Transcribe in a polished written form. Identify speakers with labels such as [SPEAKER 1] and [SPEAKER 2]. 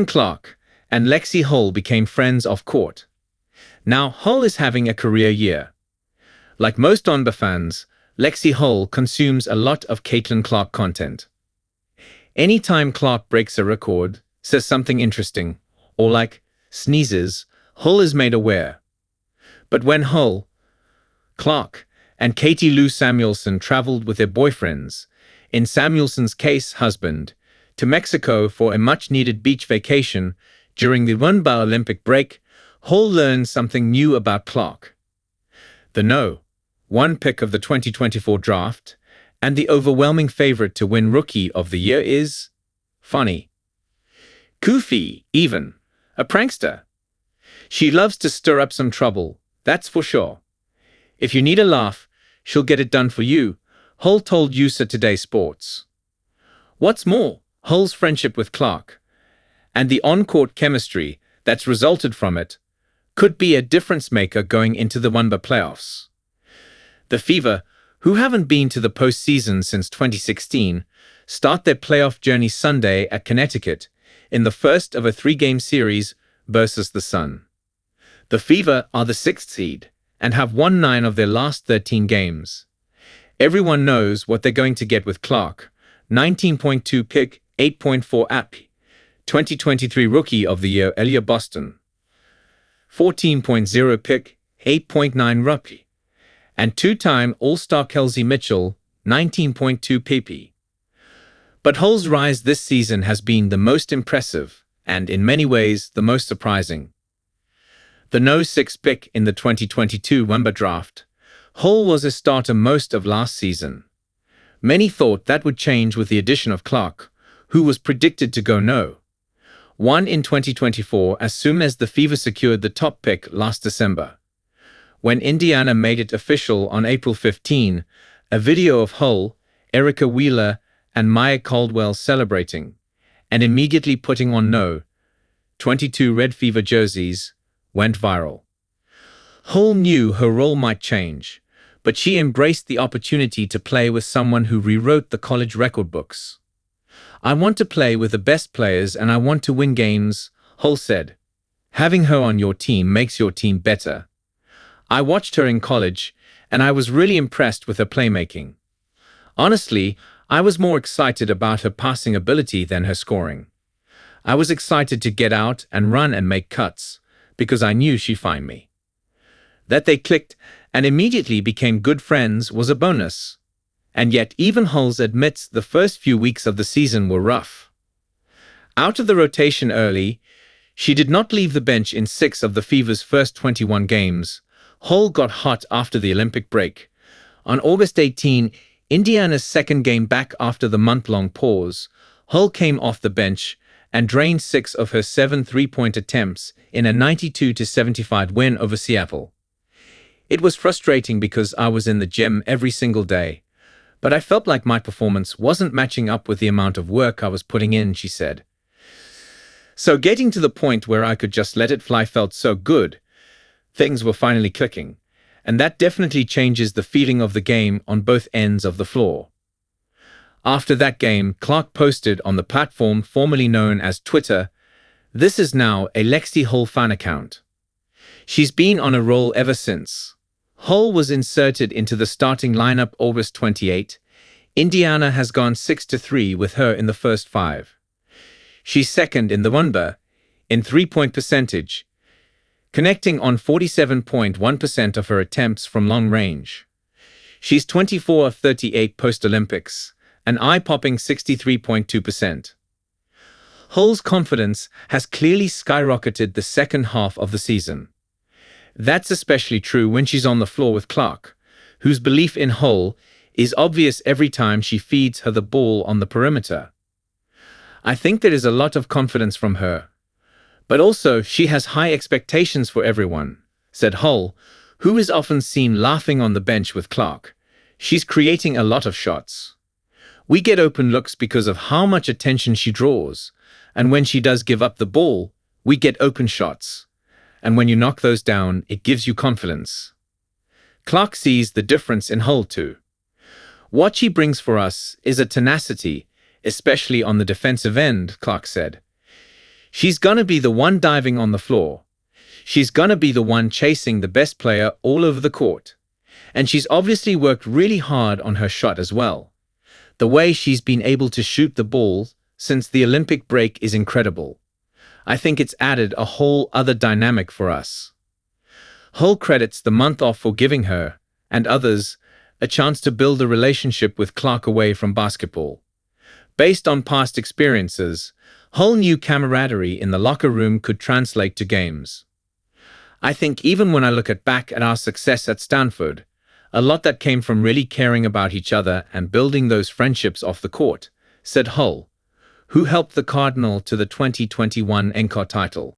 [SPEAKER 1] Clark and Lexie Hull became friends off court. Now Hull is having a career year. Like most WNBA fans, Lexie Hull consumes a lot of Clark content. Anytime Clark breaks a record, says something interesting, or sneezes, Hull is made aware. But when Hull, Clark, and Katie Lou Samuelson traveled with their boyfriends, in Samuelson's case husband, to Mexico for a much-needed beach vacation during the WNBA Olympic break, Hull learned something new about Clark. The No. 1 pick of the 2024 draft, and the overwhelming favorite to win Rookie of the Year is funny. Goofy, even. A prankster. She loves to stir up some trouble, that's for sure. If you need a laugh, she'll get it done for you, Hull told USA Today Sports. What's more, Hull's friendship with Clark, and the on-court chemistry that's resulted from it, could be a difference-maker going into the WNBA playoffs. The Fever, who haven't been to the postseason since 2016, start their playoff journey Sunday at Connecticut in the first of a 3-game series versus the Sun. The Fever are the 6th seed and have won 9 of their last 13 games. Everyone knows what they're going to get with Clark, 19.2 pick, 8.4 AP, 2023 Rookie of the Year Elia Boston, 14.0 pick, 8.9 Rookie, and 2-time All-Star Kelsey Mitchell, 19.2 pp. But Hull's rise this season has been the most impressive and, in many ways, the most surprising. The No. 6 pick in the 2022 WNBA Draft, Hull was a starter most of last season. Many thought that would change with the addition of Clark, who was predicted to go No. 1 in 2024 as soon as the Fever secured the top pick last December. When Indiana made it official on April 15, a video of Hull, Erica Wheeler, and Maya Caldwell celebrating, and immediately putting on No. 22 Red Fever jerseys, went viral. Hull knew her role might change, but she embraced the opportunity to play with someone who rewrote the college record books. I want to play with the best players and I want to win games, Hull said. Having her on your team makes your team better. I watched her in college, and I was really impressed with her playmaking. Honestly, I was more excited about her passing ability than her scoring. I was excited to get out and run and make cuts, because I knew she'd find me. That they clicked and immediately became good friends was a bonus. And yet even Hulls admits the first few weeks of the season were rough. Out of the rotation early, she did not leave the bench in 6 of the Fever's first 21 games. Hull got hot after the Olympic break. On August 18, Indiana's second game back after the month-long pause, Hull came off the bench and drained 6 of her 7 three-point attempts in a 92-75 win over Seattle. It was frustrating because I was in the gym every single day, but I felt like my performance wasn't matching up with the amount of work I was putting in, she said. So getting to the point where I could just let it fly felt so good. Things were finally clicking, and that definitely changes the feeling of the game on both ends of the floor. After that game, Clark posted on the platform formerly known as Twitter, "This is now a Lexie Hull fan account." She's been on a roll ever since. Hull was inserted into the starting lineup August 28. Indiana has gone 6-3 with her in the first 5. She's second in the WNBA in three-point percentage, connecting on 47.1% of her attempts from long range. She's 24 of 38 post-Olympics, an eye-popping 63.2%. Hull's confidence has clearly skyrocketed the second half of the season. That's especially true when she's on the floor with Clark, whose belief in Hull is obvious every time she feeds her the ball on the perimeter. I think there is a lot of confidence from her. But also, she has high expectations for everyone, said Hull, who is often seen laughing on the bench with Clark. She's creating a lot of shots. We get open looks because of how much attention she draws, and when she does give up the ball, we get open shots. And when you knock those down, it gives you confidence. Clark sees the difference in Hull too. What she brings for us is a tenacity, especially on the defensive end, Clark said. She's gonna be the one diving on the floor. She's gonna be the one chasing the best player all over the court. And she's obviously worked really hard on her shot as well. The way she's been able to shoot the ball since the Olympic break is incredible. I think it's added a whole other dynamic for us. Hull credits the month off for giving her, and others, a chance to build a relationship with Clark away from basketball. Based on past experiences, Hull knew camaraderie in the locker room could translate to games. I think even when I look back at our success at Stanford, a lot that came from really caring about each other and building those friendships off the court, said Hull, who helped the Cardinal to the 2021 NCAA title.